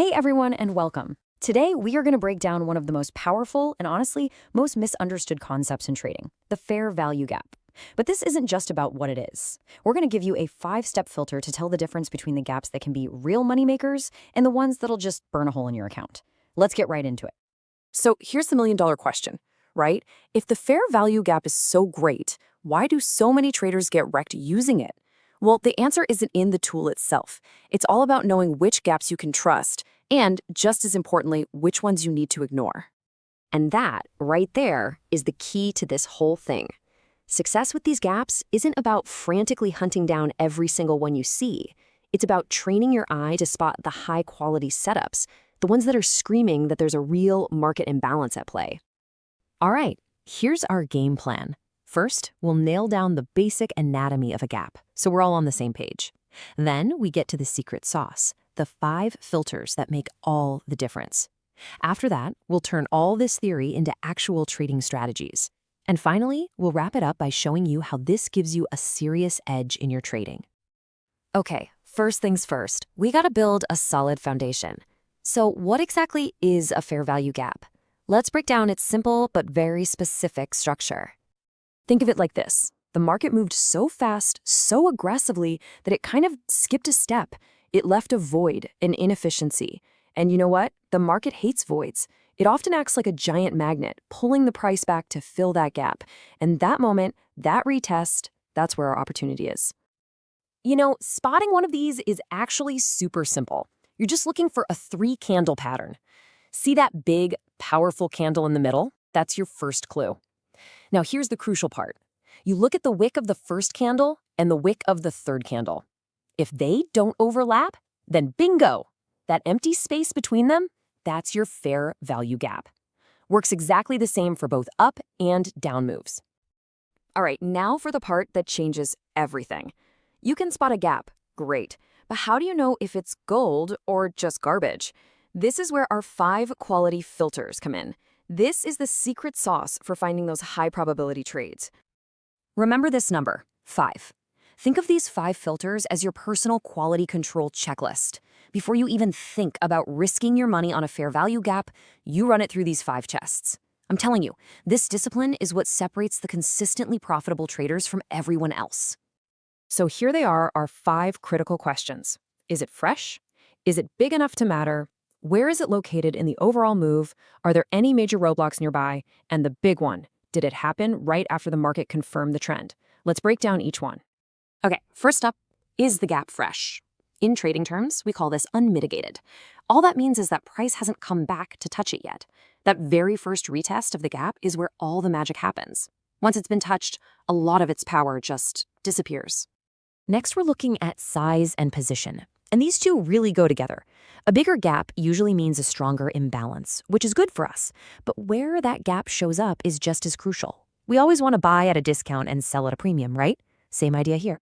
Hey everyone, and welcome. Today, we are going to break down one of the most powerful and honestly, most misunderstood concepts in trading, the fair value gap. But this isn't just about what it is. We're going to give you a 5-step filter to tell the difference between the gaps that can be real moneymakers and the ones that'll just burn a hole in your account. Let's get right into it. So here's the million-dollar question, right? If the fair value gap is so great, why do so many traders get wrecked using it? Well, the answer isn't in the tool itself. It's all about knowing which gaps you can trust and, just as importantly, which ones you need to ignore. And that, right there, is the key to this whole thing. Success with these gaps isn't about frantically hunting down every single one you see. It's about training your eye to spot the high-quality setups, the ones that are screaming that there's a real market imbalance at play. All right, here's our game plan. First, we'll nail down the basic anatomy of a gap, so we're all on the same page. Then we get to the secret sauce, the 5 filters that make all the difference. After that, we'll turn all this theory into actual trading strategies. And finally, we'll wrap it up by showing you how this gives you a serious edge in your trading. Okay, first things first, we gotta build a solid foundation. So what exactly is a fair value gap? Let's break down its simple but very specific structure. Think of it like this. The market moved so fast, so aggressively, that it kind of skipped a step. It left a void, an inefficiency. And you know what? The market hates voids. It often acts like a giant magnet, pulling the price back to fill that gap. And that moment, that retest, that's where our opportunity is. You know, spotting one of these is actually super simple. You're just looking for a 3-candle pattern. See that big, powerful candle in the middle? That's your first clue. Now here's the crucial part. You look at the wick of the first candle and the wick of the third candle. If they don't overlap, then bingo! That empty space between them, that's your fair value gap. Works exactly the same for both up and down moves. All right, now for the part that changes everything. You can spot a gap, great, but how do you know if it's gold or just garbage? This is where our 5 quality filters come in. This is the secret sauce for finding those high probability trades. Remember this number, 5. Think of these 5 filters as your personal quality control checklist. Before you even think about risking your money on a fair value gap, you run it through these 5 chests. I'm telling you, this discipline is what separates the consistently profitable traders from everyone else. So here they are, our 5 critical questions. Is it fresh? Is it big enough to matter? Where is it located in the overall move? Are there any major roadblocks nearby? And the big one, did it happen right after the market confirmed the trend? Let's break down each one. Okay, first up, is the gap fresh? In trading terms, we call this unmitigated. All that means is that price hasn't come back to touch it yet. That very first retest of the gap is where all the magic happens. Once it's been touched, a lot of its power just disappears. Next, we're looking at size and position. And these two really go together. A bigger gap usually means a stronger imbalance, which is good for us. But where that gap shows up is just as crucial. We always want to buy at a discount and sell at a premium, right? Same idea here.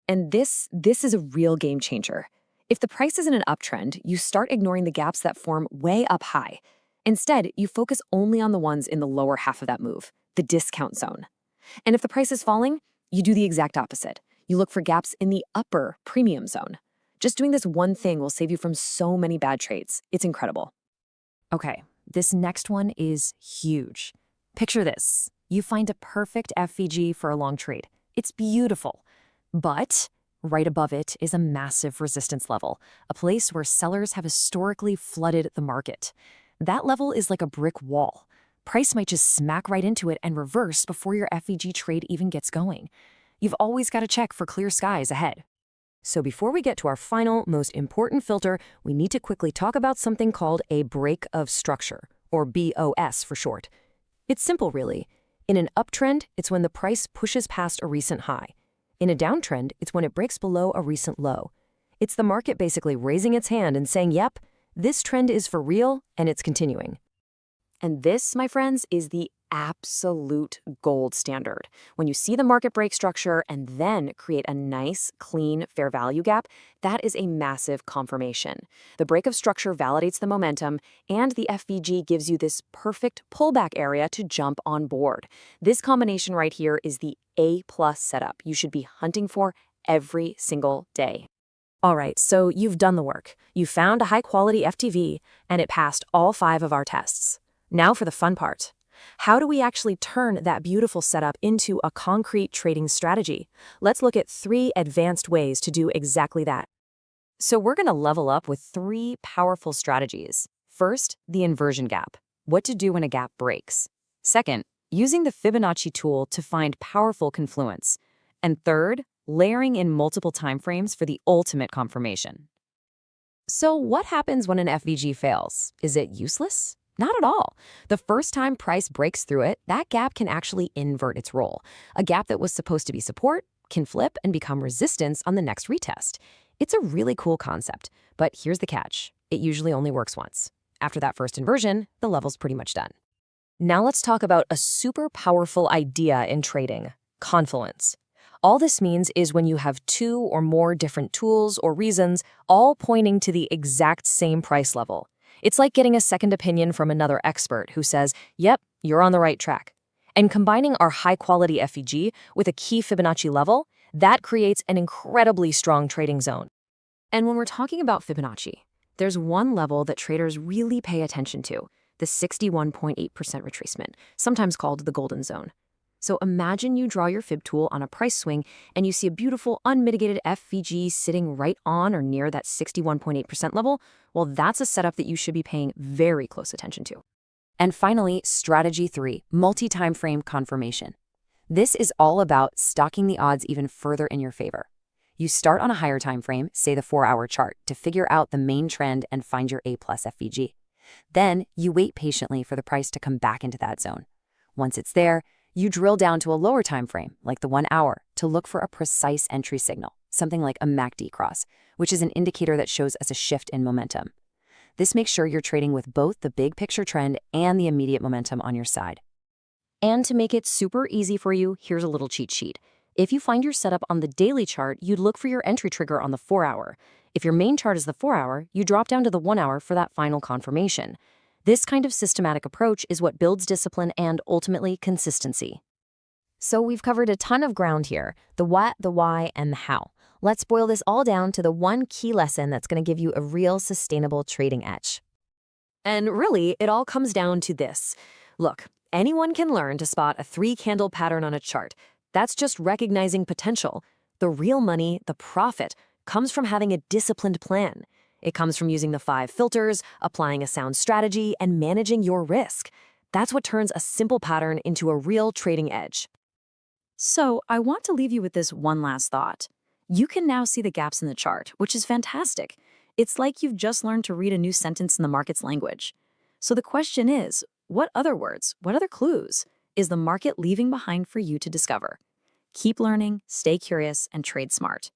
And this is a real game changer. If the price is in an uptrend, you start ignoring the gaps that form way up high. Instead, you focus only on the ones in the lower half of that move, the discount zone. And if the price is falling, you do the exact opposite. You look for gaps in the upper premium zone. Just doing this one thing will save you from so many bad trades. It's incredible. Okay, this next one is huge. Picture this. You find a perfect FVG for a long trade. It's beautiful. But right above it is a massive resistance level, a place where sellers have historically flooded the market. That level is like a brick wall. Price might just smack right into it and reverse before your FVG trade even gets going. You've always got to check for clear skies ahead. So before we get to our final, most important filter, we need to quickly talk about something called a break of structure, or BOS for short. It's simple, really. In an uptrend, it's when the price pushes past a recent high. In a downtrend, it's when it breaks below a recent low. It's the market basically raising its hand and saying, yep, this trend is for real, and it's continuing. And this, my friends, is the absolute gold standard. When you see the market break structure and then create a nice, clean, fair value gap, that is a massive confirmation. The break of structure validates the momentum, and the FVG gives you this perfect pullback area to jump on board. This combination right here is the A+ setup you should be hunting for every single day. All right, so you've done the work. You found a high-quality FTV, and it passed all 5 of our tests. Now for the fun part. How do we actually turn that beautiful setup into a concrete trading strategy? Let's look at 3 advanced ways to do exactly that. So we're going to level up with 3 powerful strategies. First, the inversion gap. What to do when a gap breaks. Second, using the Fibonacci tool to find powerful confluence. And third, layering in multiple timeframes for the ultimate confirmation. So what happens when an FVG fails? Is it useless? Not at all. The first time price breaks through it, that gap can actually invert its role. A gap that was supposed to be support can flip and become resistance on the next retest. It's a really cool concept, but here's the catch. It usually only works once. After that first inversion, the level's pretty much done. Now let's talk about a super powerful idea in trading, confluence. All this means is when you have 2 or more different tools or reasons all pointing to the exact same price level. It's like getting a second opinion from another expert who says, yep, you're on the right track. And combining our high-quality FVG with a key Fibonacci level, that creates an incredibly strong trading zone. And when we're talking about Fibonacci, there's one level that traders really pay attention to, the 61.8% retracement, sometimes called the golden zone. So imagine you draw your Fib tool on a price swing and you see a beautiful unmitigated FVG sitting right on or near that 61.8% level. Well, that's a setup that you should be paying very close attention to. And finally, strategy 3, multi-time frame confirmation. This is all about stocking the odds even further in your favor. You start on a higher time frame, say the 4-hour chart, to figure out the main trend and find your A-plus FVG. Then you wait patiently for the price to come back into that zone. Once it's there, you drill down to a lower time frame, like the 1 hour, to look for a precise entry signal, something like a MACD cross, which is an indicator that shows us a shift in momentum. This makes sure you're trading with both the big picture trend and the immediate momentum on your side. And to make it super easy for you, here's a little cheat sheet. If you find your setup on the daily chart, you'd look for your entry trigger on the 4-hour. If your main chart is the 4-hour, you drop down to the 1-hour for that final confirmation. This kind of systematic approach is what builds discipline and, ultimately, consistency. So we've covered a ton of ground here, the what, the why, and the how. Let's boil this all down to the one key lesson that's going to give you a real sustainable trading edge. And really, it all comes down to this. Look, anyone can learn to spot a 3-candle pattern on a chart. That's just recognizing potential. The real money, the profit, comes from having a disciplined plan. It comes from using the 5 filters, applying a sound strategy, and managing your risk. That's what turns a simple pattern into a real trading edge. So I want to leave you with this one last thought. You can now see the gaps in the chart, which is fantastic. It's like you've just learned to read a new sentence in the market's language. So the question is, what other words, what other clues is the market leaving behind for you to discover? Keep learning, stay curious, and trade smart.